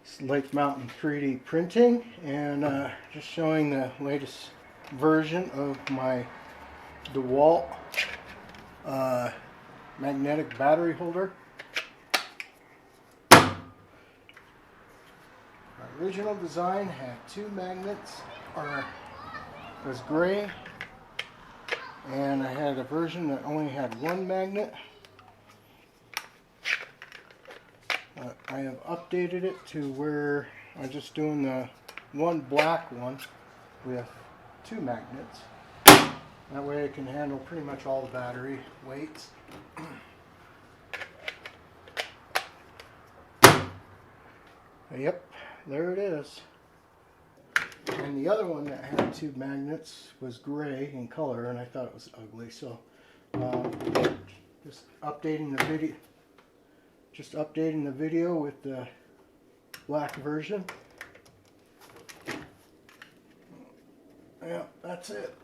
It's Lake Mountain 3D printing, and just showing the latest version of my Dewalt magnetic battery holder. My original design had two magnets, was gray, and I had a version that only had one magnet. I have updated it to where I'm just doing the one black one with two magnets. That way it can handle pretty much all the battery weights. Yep, there it is. And the other one that had two magnets was gray in color, and I thought it was ugly, so just updating the video. Just updating the video with the black version. Yeah, that's it.